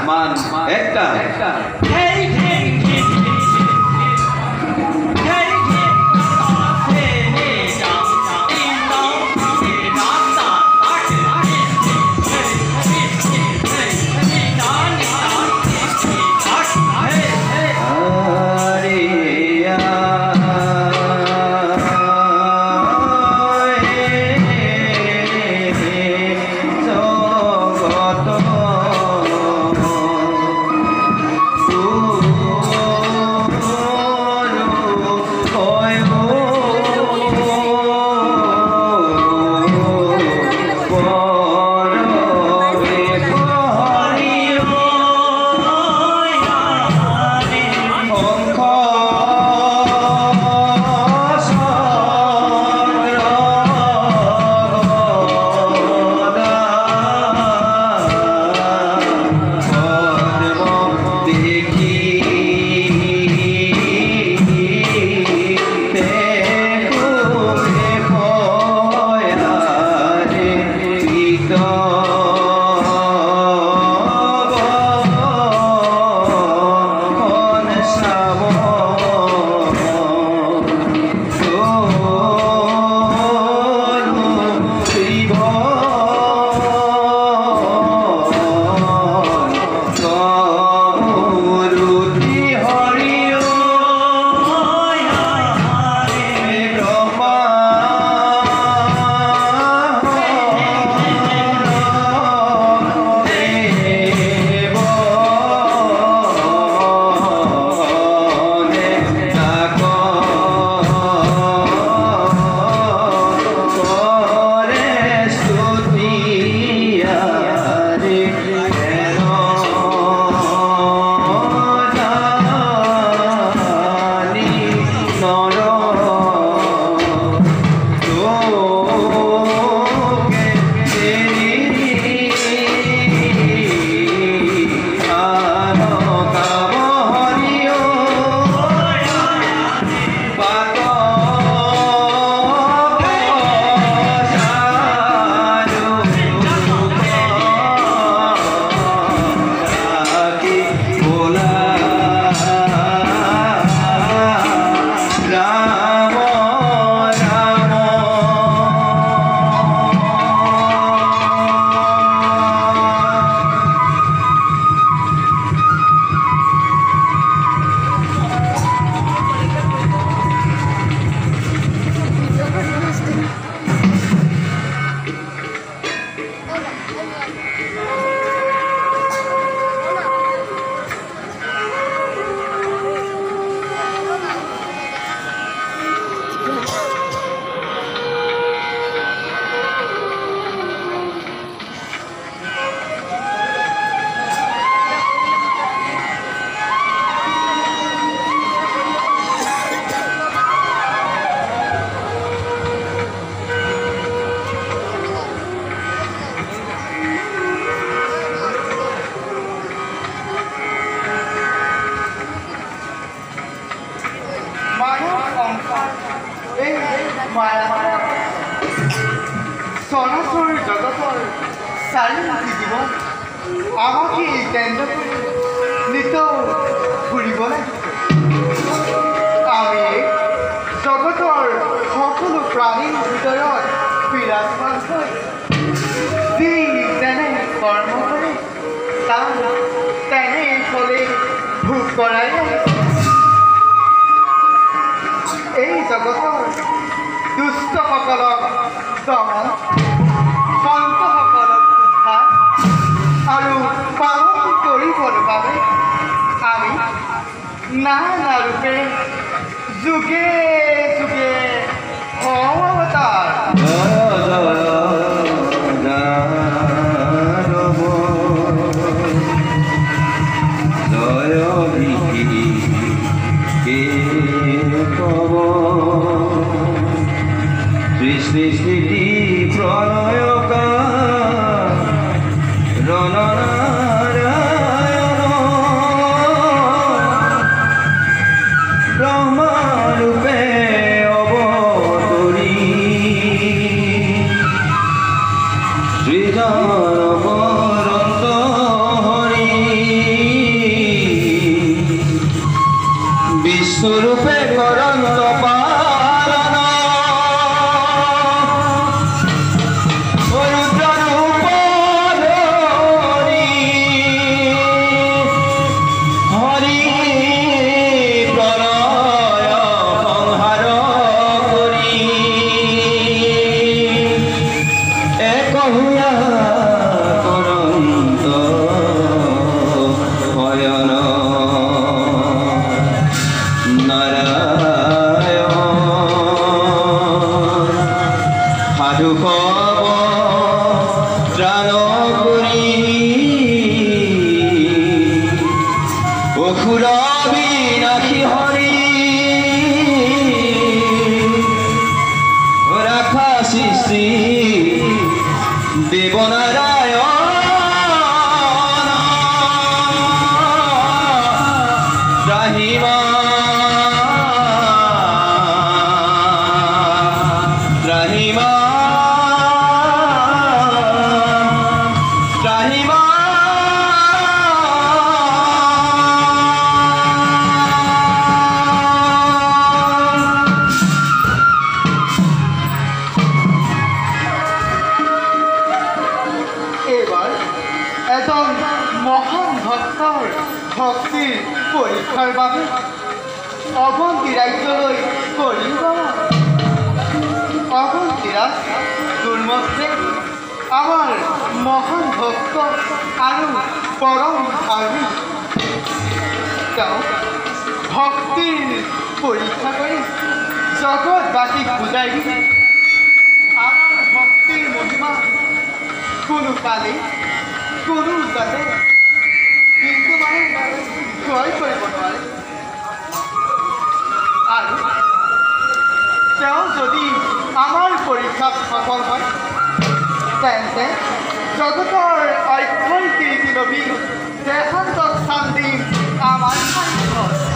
মান একটা চৰাচৰ জগতৰ চাৰিমুখী জীৱন আমাকে এই কেন্দ্ৰ নিতৌ ঘূৰিব লাগিব। আমি জগতৰ সকলো প্ৰাণীৰ হৃদয়ত বিৰাজমান হৈ কৰ্ম কৰে তাৰ তেনে ফলে ভোগ কৰাই এই জগতৰ দুষ্টসকলক দমন সন্তসকলক উদ্ধাৰ আৰু পালন কৰিবৰ বাবে আমি নানা ৰূপে যুগে যুগে অৱতাৰ সৃষ্টি স্থিতি প্ৰলয়কা ৰণনাৰায়ণ ব্ৰহ্মৰূপে অবতৰী সৃজন বৰন্ত হৰি বিশ্বৰূপে কৰন্ত পালন ভক্তিৰ পৰীক্ষাৰ বাবে অৱন্তী ৰাজ্যলৈ কৰিম অৱন্তী ৰাজ দুৰ্মতে আমাৰ মহান ভক্ত আৰু পৰম ধৰ্মী তেওঁ ভক্তিৰ পৰীক্ষা কৰি জগতবাসীক বুজাই দিলে আমাৰ ভক্তিৰ মহিমা কোনো কালে কোনো যাতে কিন্তু মানে জয় কৰিব নোৱাৰে আৰু তেওঁ যদি আমাৰ পৰীক্ষাত সফল হয় তেন্তে জগতৰ অক্ষয় কীৰ্তি নবী দেহান্তক স্থান দিম আমাৰ সাহিত্যত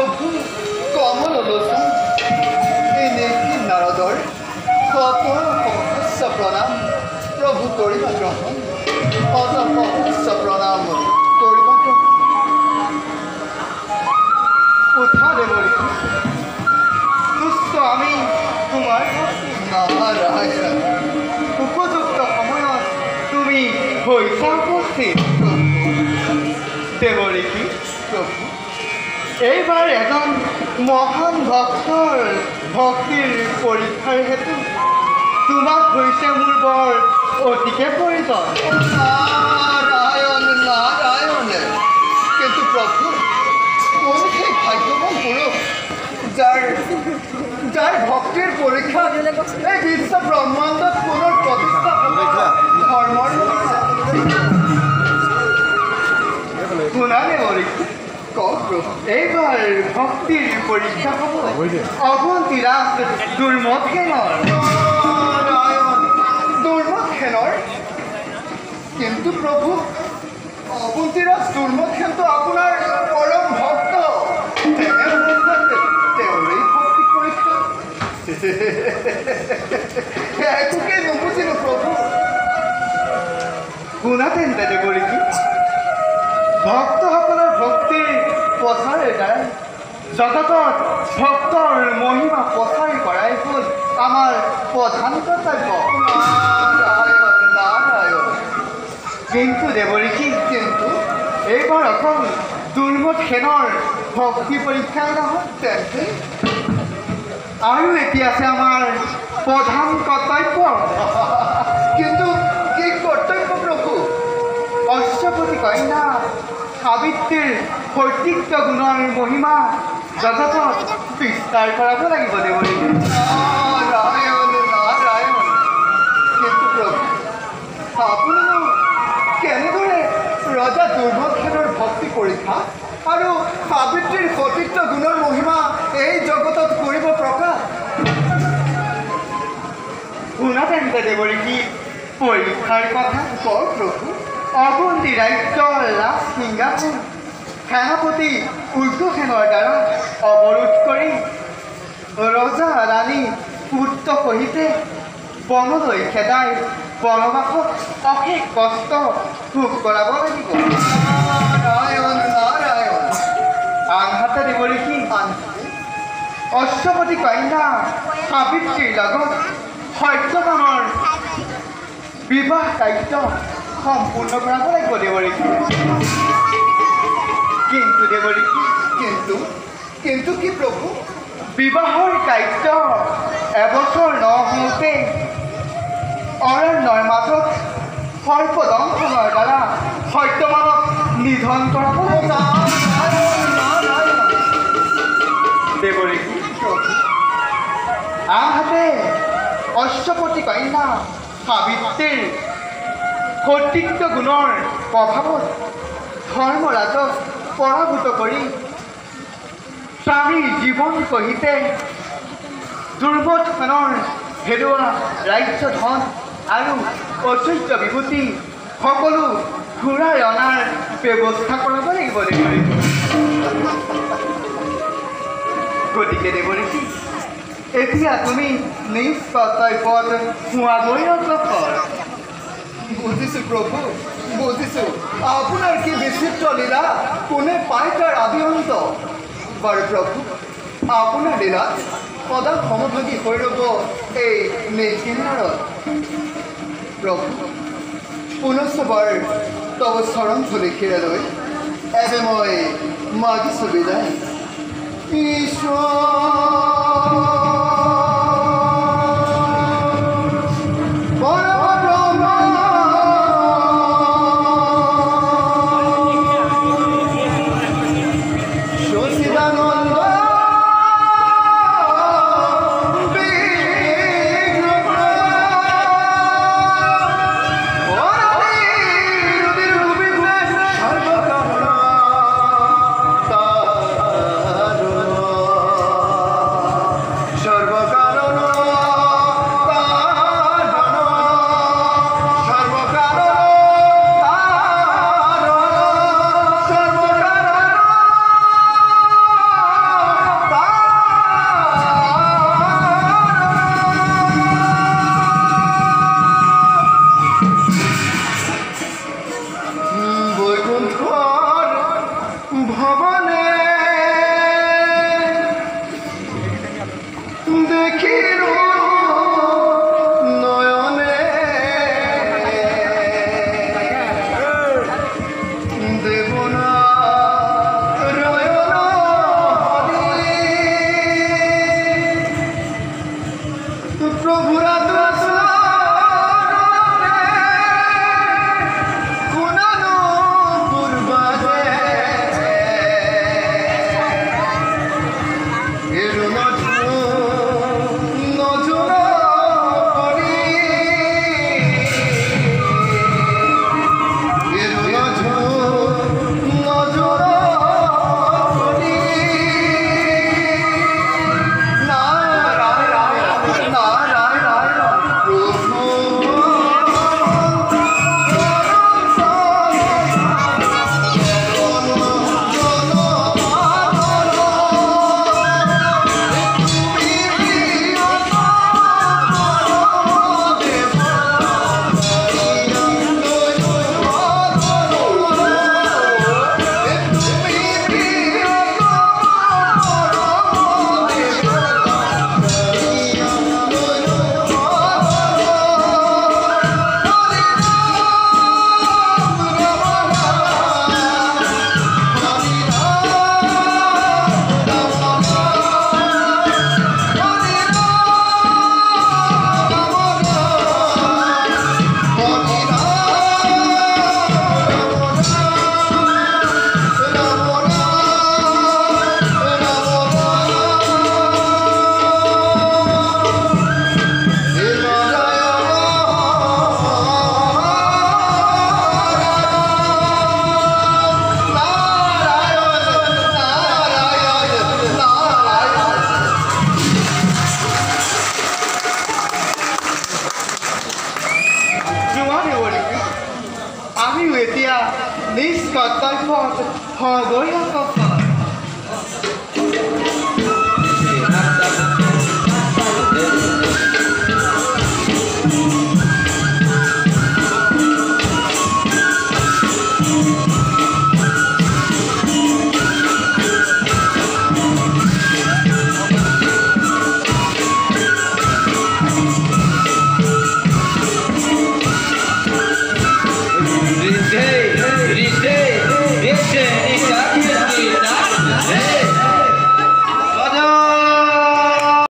প্রভু কমল লোচন এনে কি নারদর কত সহস্র প্রণাম প্রভু করিবা গ্রহণ কত সহস্র প্রণাম করিবা গ্রহণ উঠালে বলি দুষ্ট আমি তোমাৰ নাৰায়ণ উপযুক্ত সময়ত তুমি হৈছা উপস্থিত দেৱৰীকি প্ৰভু এইবাৰ এজন মহান ভক্তৰ ভক্তিৰ পৰীক্ষাৰ হেতু তোমাক হৈছে মোৰ বৰ অতিকে প্ৰয়োজন নাৰায়ণ নাৰায়ণ কিন্তু প্ৰভু কোন সেই ভাগ্যৱান পুৰুষ যাৰ ভক্তিৰ পৰীক্ষা এই বিশ্ব ব্ৰহ্মাণ্ডত পুনৰ প্ৰতিষ্ঠা ধৰ্মৰ শুনালে অৰিক এইবাৰ ভক্তিৰ পৰীক্ষা হ'ব অৱন্তী ৰাজ দুৰ্মধেনৰ কিন্তু প্ৰভু অৱন্তী ৰাজ দুৰ্মধেনটো আপোনাৰ পৰম ভক্ত তেওঁৰেই ভক্তি পৰীক্ষা একোকে নুবুজিলো প্ৰভু শুনা তেন্তে দেৱৰীকি ভক্তসকলৰ ভক্তিৰ প্ৰচাৰৰ দ্বাৰা জগতত ভক্তৰ মহিমা প্ৰচাৰ কৰাই হ'ল আমাৰ প্ৰধান কৰ্তব্য কিন্তু দেৱৰীকি কিন্তু এইবাৰ অকল দুৰ্মধেনৰ ভক্তি পৰীক্ষাই নহয় তেন্তে আৰু এটি আছে আমাৰ প্ৰধান কৰ্তব্য কিন্তু কি কৰ্তব্য প্ৰভু অশ্বপতি কন্যা সাবিত্ৰীৰ কৰ্তৃত্ব গুণৰ মহিমা জগতত বিস্তাৰ কৰাব লাগিব দেৱৰীকি নাৰায়ণ নাৰায়ণ কিন্তু প্ৰভু আপুনিনো কেনেদৰে ৰজা দুৰ্মধেনৰ ভক্তি পৰীক্ষা আৰু সাবিত্ৰীৰ কৰ্তৃত্ব গুণৰ মহিমা এই জগতত কৰিব প্ৰকাশ শুনা তেন্তে দেৱৰীকি পৰীক্ষাৰ কথা কওক প্ৰভু অৱন্তী ৰাজ্যৰ ৰাজ সিংহাসন সেনাপতি উগ্ৰসেনৰ দ্বাৰা অৱৰোধ কৰি ৰজা ৰাণী পুত্ৰ সহিতে বনলৈ খেদাই বনবাসত অশেষ কষ্ট ভোগ কৰাব লাগিব নাৰায়ণ নাৰায়ণ আনহাতে দেৱৰীকি অশ্বপতি কন্যা সাবিত্ৰীৰ লগত সত্যবানৰ বিবাহ কাৰ্য সম্পূৰ্ণ কৰাব লাগিব দেৱৰীকি কিন্তু দেৱৰীকি কিন্তু কি প্ৰভু বিবাহৰ কাৰ্য এবছৰ নহওঁতে অৰণ্যৰ মাজত সৰ্পদংশনৰ দ্বাৰা সত্যবানক নিধন কৰাব লাগিব দেৱৰীকি আনহাতে অশ্বপতি কন্যা সাবিত্ৰীৰ কৰ্তৃত্ব গুণৰ প্ৰভাৱত ধৰ্মৰাজক পৰাভূত কৰি স্বামীৰ জীৱন সহিতে দুৰ্মধেনৰ হেৰুৱা ৰাজ্য ধন আৰু ঐশ্বৰ্য বিভূতি সকলো ঘূৰাই অনাৰ ব্যৱস্থা কৰাব লাগিব দেৱৰীকি গতিকে দেৱৰীকি এতিয়া তুমি নিজ কৰ্তব্যত সোঁৱাগৈ অগ্ৰসৰ বুজিছোঁ প্ৰভু বুজিছোঁ আপোনাৰ কি বিচিত্ৰ লীলা কোনে পায় তাৰ আদি অন্ত বাৰু প্ৰভু আপোনাৰ লীলাত সদা সমভাগী হৈ ৰ'ব এই নেকিনাৰত প্ৰভু পুনশ্চবাৰ তব চৰণ ধূলিখিৰে লৈ এবে মই মাগিছোঁ বিদায় ঈশ্বৰ নিজ কৰ্তব্যত সদয়